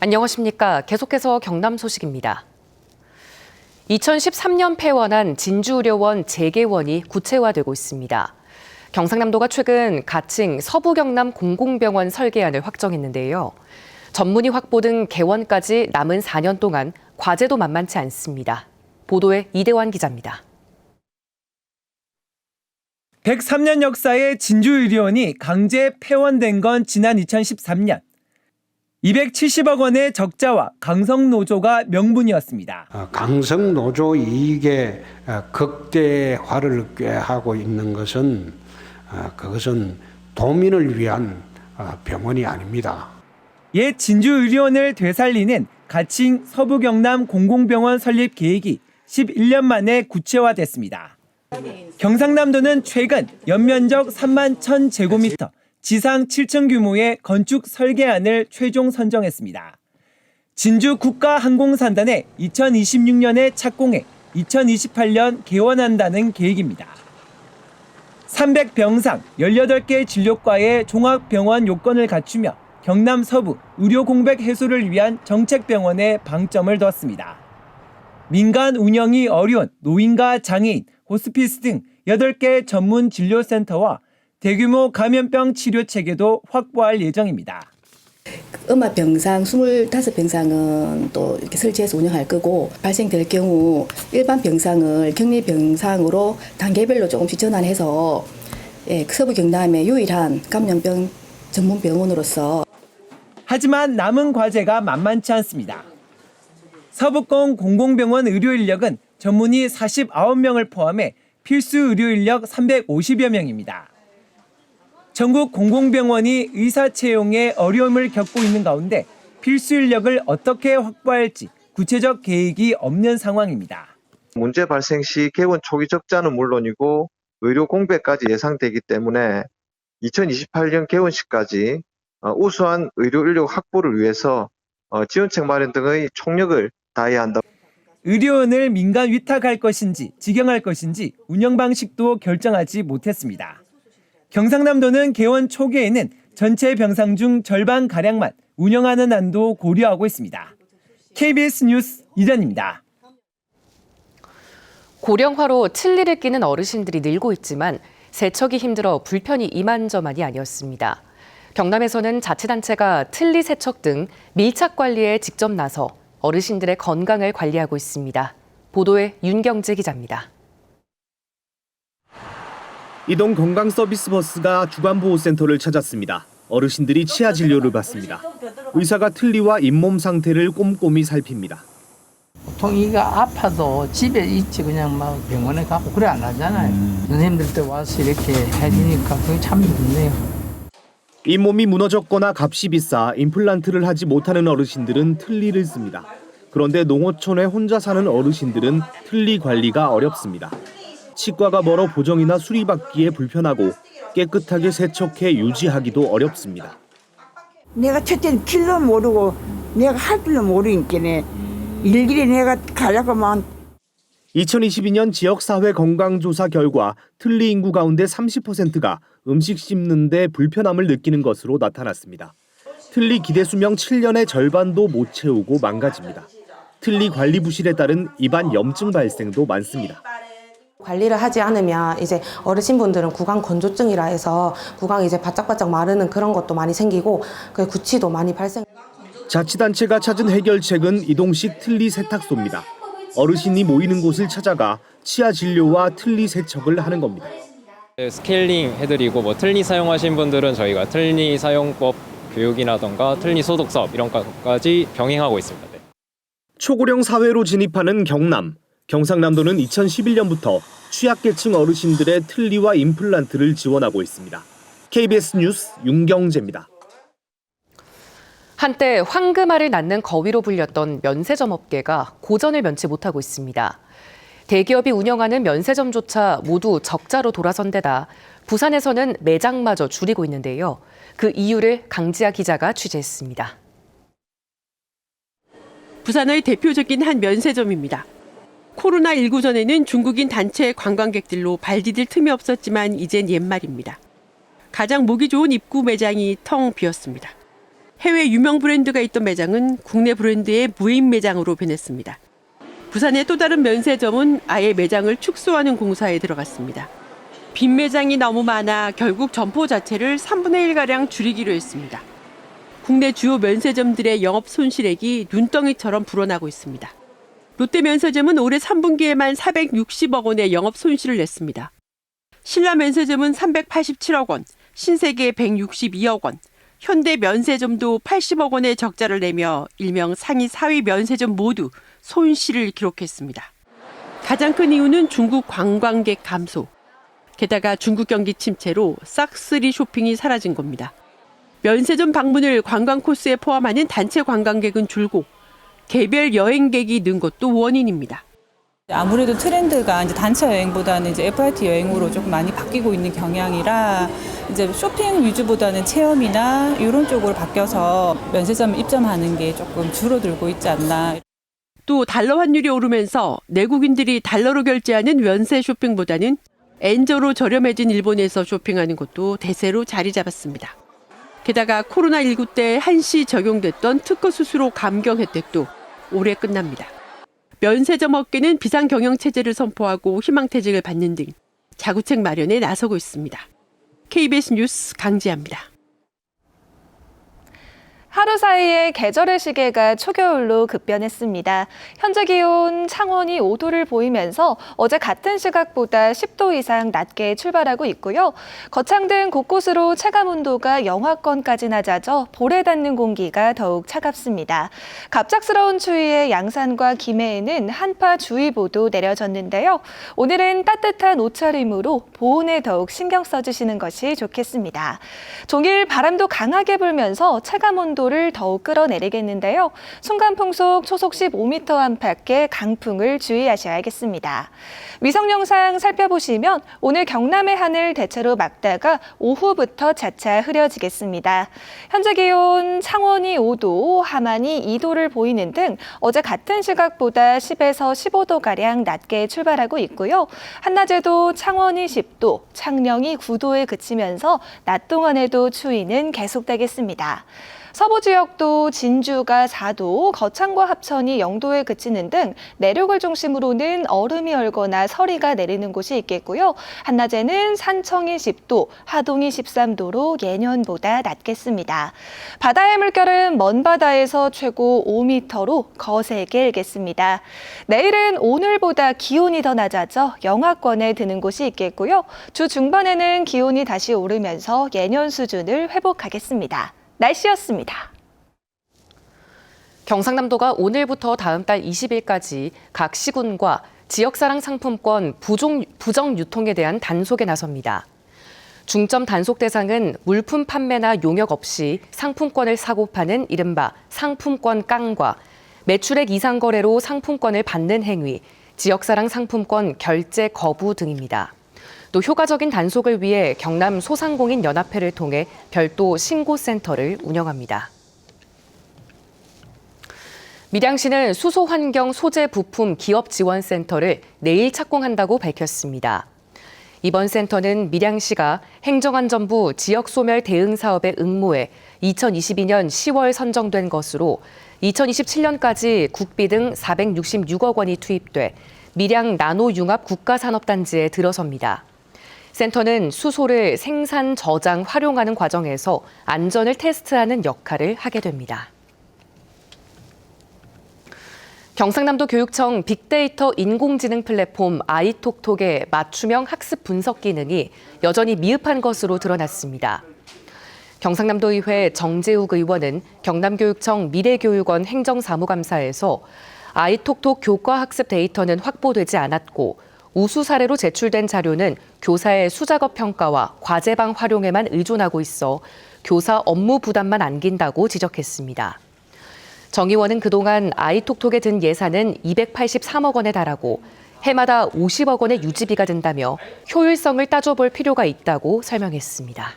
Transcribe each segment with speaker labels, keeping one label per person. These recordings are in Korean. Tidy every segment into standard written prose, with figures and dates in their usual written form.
Speaker 1: 안녕하십니까. 계속해서 경남 소식입니다. 2013년 폐원한 진주의료원 재개원이 구체화되고 있습니다. 경상남도가 최근 가칭 서부경남 공공병원 설계안을 확정했는데요. 전문의 확보 등 개원까지 남은 4년 동안 과제도 만만치 않습니다. 보도에 이대환 기자입니다.
Speaker 2: 103년 역사의 진주의료원이 강제 폐원된 건 지난 2013년. 270억 원의 적자와 강성노조가 명분이었습니다.
Speaker 3: 강성노조 이익에 극대화를 꾀하고 있는 것은 그것은 도민을 위한 병원이 아닙니다.
Speaker 2: 옛 진주의료원을 되살리는 가칭 서부경남 공공병원 설립 계획이 11년 만에 구체화됐습니다. 경상남도는 최근 연면적 3만 1,000제곱미터, 지상 7층 규모의 건축 설계안을 최종 선정했습니다. 진주 국가항공산단에 2026년에 착공해 2028년 개원한다는 계획입니다. 300병상 18개 진료과의 종합병원 요건을 갖추며 경남 서부 의료 공백 해소를 위한 정책병원에 방점을 뒀습니다. 민간 운영이 어려운 노인과 장애인, 호스피스 등 8개 전문 진료센터와 대규모 감염병 치료 체계도 확보할 예정입니다.
Speaker 4: 음압병상 25병상은 또 이렇게 설치해서 운영할 거고, 발생될 경우 일반 병상을 격리병상으로 단계별로 조금씩 전환해서 서부 경남의 유일한 감염병 전문 병원으로서.
Speaker 2: 하지만 남은 과제가 만만치 않습니다. 서부권 공공병원 의료 인력은 전문의 49명을 포함해 필수 의료 인력 350여 명입니다. 전국 공공병원이 의사 채용에 어려움을 겪고 있는 가운데 필수 인력을 어떻게 확보할지 구체적 계획이 없는 상황입니다.
Speaker 5: 문제 발생 시 개원 초기 적자는 물론이고 의료 공백까지 예상되기 때문에 2028년 개원시까지 우수한 의료 인력 확보를 위해서 지원책 마련 등의 총력을 다해야 한다.
Speaker 2: 의료원을 민간 위탁할 것인지 직영할 것인지 운영 방식도 결정하지 못했습니다. 경상남도는 개원 초기에는 전체 병상 중 절반가량만 운영하는 안도 고려하고 있습니다. KBS 뉴스 이전입니다.
Speaker 1: 고령화로 틸리를 끼는 어르신들이 늘고 있지만 세척이 힘들어 불편이 이만저만이 아니었습니다. 경남에서는 자치단체가 틸리 세척 등 밀착 관리에 직접 나서 어르신들의 건강을 관리하고 있습니다. 보도에 윤경재 기자입니다.
Speaker 6: 이동 건강 서비스 버스가 주간보호센터를 찾았습니다. 어르신들이 치아 진료를 받습니다. 의사가 틀니와 잇몸 상태를 꼼꼼히 살핍니다.
Speaker 7: 보통 이가 아파도 집에 있지 그냥 막 병원에 가고 그래 안 하잖아요. 선생님들 때 와서 이렇게 해주니까 그게 참 좋네요.
Speaker 6: 잇몸이 무너졌거나 값이 비싸 임플란트를 하지 못하는 어르신들은 틀니를 씁니다. 그런데 농어촌에 혼자 사는 어르신들은 틀니 관리가 어렵습니다. 치과가 멀어 보정이나 수리받기에 불편하고 깨끗하게 세척해 유지하기도 어렵습니다.
Speaker 8: 내가 첫째는 길도 모르고 내가 할 줄도 모르니까네 일일이 내가 가려고만.
Speaker 6: 2022년 지역사회 건강조사 결과 틀니 인구 가운데 30%가 음식 씹는데 불편함을 느끼는 것으로 나타났습니다. 틀니 기대 수명 7년의 절반도 못 채우고 망가집니다. 틀니 관리 부실에 따른 입안 염증 발생도 많습니다.
Speaker 9: 관리를 하지 않으면 이제 어르신분들은 구강 건조증이라 해서 구강이 이제 바짝바짝 마르는 그런 것도 많이 생기고 그 구취도 많이 발생.
Speaker 6: 자치단체가 찾은 해결책은 이동식 틀니 세탁소입니다. 어르신이 모이는 곳을 찾아가 치아 진료와 틀니 세척을 하는 겁니다.
Speaker 10: 스케일링 해드리고 틀니 사용하신 분들은 저희가 틀니 사용법 교육이라던가 틀니 소독 사업 이런 것까지 병행하고 있습니다. 네.
Speaker 6: 초고령 사회로 진입하는 경남. 경상남도는 2011년부터 취약계층 어르신들의 틀니와 임플란트를 지원하고 있습니다. KBS 뉴스 윤경재입니다.
Speaker 1: 한때 황금알을 낳는 거위로 불렸던 면세점 업계가 고전을 면치 못하고 있습니다. 대기업이 운영하는 면세점조차 모두 적자로 돌아선 데다 부산에서는 매장마저 줄이고 있는데요. 그 이유를 강지아 기자가 취재했습니다.
Speaker 11: 부산의 대표적인 한 면세점입니다. 코로나19 전에는 중국인 단체 관광객들로 발 디딜 틈이 없었지만 이젠 옛말입니다. 가장 보기 좋은 입구 매장이 텅 비었습니다. 해외 유명 브랜드가 있던 매장은 국내 브랜드의 무인 매장으로 변했습니다. 부산의 또 다른 면세점은 아예 매장을 축소하는 공사에 들어갔습니다. 빈 매장이 너무 많아 결국 점포 자체를 3분의 1가량 줄이기로 했습니다. 국내 주요 면세점들의 영업 손실액이 눈덩이처럼 불어나고 있습니다. 롯데 면세점은 올해 3분기에만 460억 원의 영업 손실을 냈습니다. 신라 면세점은 387억 원, 신세계 162억 원, 현대 면세점도 80억 원의 적자를 내며 일명 상위 4위 면세점 모두 손실을 기록했습니다. 가장 큰 이유는 중국 관광객 감소. 게다가 중국 경기 침체로 싹쓸이 쇼핑이 사라진 겁니다. 면세점 방문을 관광 코스에 포함하는 단체 관광객은 줄고 개별 여행객이 는 것도 원인입니다.
Speaker 12: 아무래도 트렌드가 이제 단체 여행보다는 이제 FRT 여행으로 조금 많이 바뀌고 있는 경향이라 이제 쇼핑 위주보다는 체험이나 이런 쪽으로 바뀌어서 면세점 입점하는 게 조금 줄어들고 있지 않나.
Speaker 11: 또 달러 환율이 오르면서 내국인들이 달러로 결제하는 면세 쇼핑보다는 엔저로 저렴해진 일본에서 쇼핑하는 것도 대세로 자리 잡았습니다. 게다가 코로나19 때 한시 적용됐던 특허 수수료 감경 혜택도 올해 끝납니다. 면세점 업계는 비상경영체제를 선포하고 희망퇴직을 받는 등 자구책 마련에 나서고 있습니다. KBS 뉴스 강지아입니다.
Speaker 13: 하루 사이에 계절의 시계가 초겨울로 급변했습니다. 현재 기온 창원이 5도를 보이면서 어제 같은 시각보다 10도 이상 낮게 출발하고 있고요. 거창 등 곳곳으로 체감온도가 영하권까지 낮아져 볼에 닿는 공기가 더욱 차갑습니다. 갑작스러운 추위에 양산과 김해에는 한파주의보도 내려졌는데요. 오늘은 따뜻한 옷차림으로 보온에 더욱 신경 써주시는 것이 좋겠습니다. 종일 바람도 강하게 불면서 체감온도 를 더욱 끌어내리겠는데요. 순간풍속 초속 15m 안팎의 강풍을 주의하셔야겠습니다. 위성 영상 살펴보시면 오늘 경남의 하늘 대체로 맑다가 오후부터 차차 흐려지겠습니다. 현재 기온 창원이 5도, 함안이 2도를 보이는 등 어제 같은 시각보다 10에서 15도가량 낮게 출발하고 있고요. 한낮에도 창원이 10도, 창녕이 9도에 그치면서 낮 동안에도 추위는 계속되겠습니다. 서부 지역도 진주가 4도, 거창과 합천이 0도에 그치는 등 내륙을 중심으로는 얼음이 얼거나 서리가 내리는 곳이 있겠고요. 한낮에는 산청이 10도, 하동이 13도로 예년보다 낮겠습니다. 바다의 물결은 먼 바다에서 최고 5m로 거세게 일겠습니다. 내일은 오늘보다 기온이 더 낮아져 영하권에 드는 곳이 있겠고요. 주 중반에는 기온이 다시 오르면서 예년 수준을 회복하겠습니다. 날씨였습니다.
Speaker 1: 경상남도가 오늘부터 다음 달 20일까지 각 시군과 지역사랑 상품권 부정 유통에 대한 단속에 나섭니다. 중점 단속 대상은 물품 판매나 용역 없이 상품권을 사고 파는 이른바 상품권 깡과 매출액 이상 거래로 상품권을 받는 행위, 지역사랑 상품권 결제 거부 등입니다. 또 효과적인 단속을 위해 경남 소상공인 연합회를 통해 별도 신고센터를 운영합니다. 밀양시는 수소환경 소재 부품 기업 지원센터를 내일 착공한다고 밝혔습니다. 이번 센터는 밀양시가 행정안전부 지역소멸 대응 사업에 응모해 2022년 10월 선정된 것으로 2027년까지 국비 등 466억 원이 투입돼 밀양 나노융합 국가산업단지에 들어섭니다. 센터는 수소를 생산, 저장, 활용하는 과정에서 안전을 테스트하는 역할을 하게 됩니다. 경상남도 교육청 빅데이터 인공지능 플랫폼 아이톡톡의 맞춤형 학습 분석 기능이 여전히 미흡한 것으로 드러났습니다. 경상남도의회 정재욱 의원은 경남교육청 미래교육원 행정사무감사에서 아이톡톡 교과학습 데이터는 확보되지 않았고 우수 사례로 제출된 자료는 교사의 수작업 평가와 과제방 활용에만 의존하고 있어 교사 업무 부담만 안긴다고 지적했습니다. 정 의원은 그동안 아이톡톡에 든 예산은 283억 원에 달하고 해마다 50억 원의 유지비가 든다며 효율성을 따져볼 필요가 있다고 설명했습니다.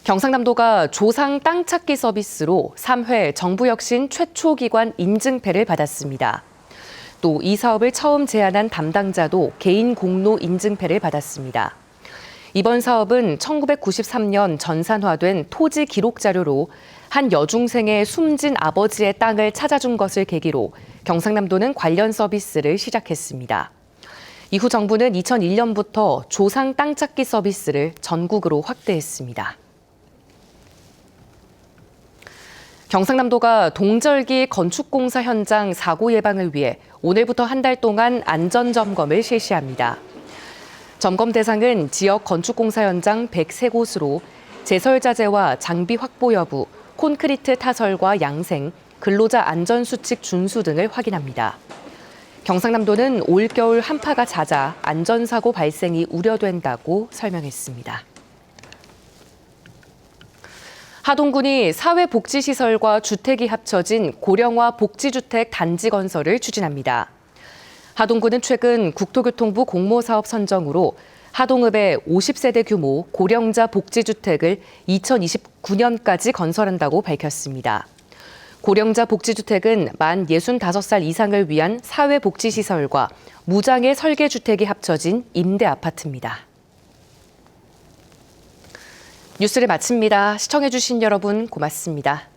Speaker 1: 경상남도가 조상 땅 찾기 서비스로 3회 정부혁신 최초 기관 인증패를 받았습니다. 또 이 사업을 처음 제안한 담당자도 개인 공로 인증패를 받았습니다. 이번 사업은 1993년 전산화된 토지 기록 자료로 한 여중생의 숨진 아버지의 땅을 찾아준 것을 계기로 경상남도는 관련 서비스를 시작했습니다. 이후 정부는 2001년부터 조상 땅 찾기 서비스를 전국으로 확대했습니다. 경상남도가 동절기 건축공사 현장 사고 예방을 위해 오늘부터 한 달 동안 안전점검을 실시합니다. 점검 대상은 지역 건축공사 현장 103곳으로 제설자재와 장비 확보 여부, 콘크리트 타설과 양생, 근로자 안전수칙 준수 등을 확인합니다. 경상남도는 올겨울 한파가 잦아 안전사고 발생이 우려된다고 설명했습니다. 하동군이 사회복지시설과 주택이 합쳐진 고령화 복지주택 단지 건설을 추진합니다. 하동군은 최근 국토교통부 공모사업 선정으로 하동읍의 50세대 규모 고령자 복지주택을 2029년까지 건설한다고 밝혔습니다. 고령자 복지주택은 만 65살 이상을 위한 사회복지시설과 무장애 설계주택이 합쳐진 임대아파트입니다. 뉴스를 마칩니다. 시청해주신 여러분 고맙습니다.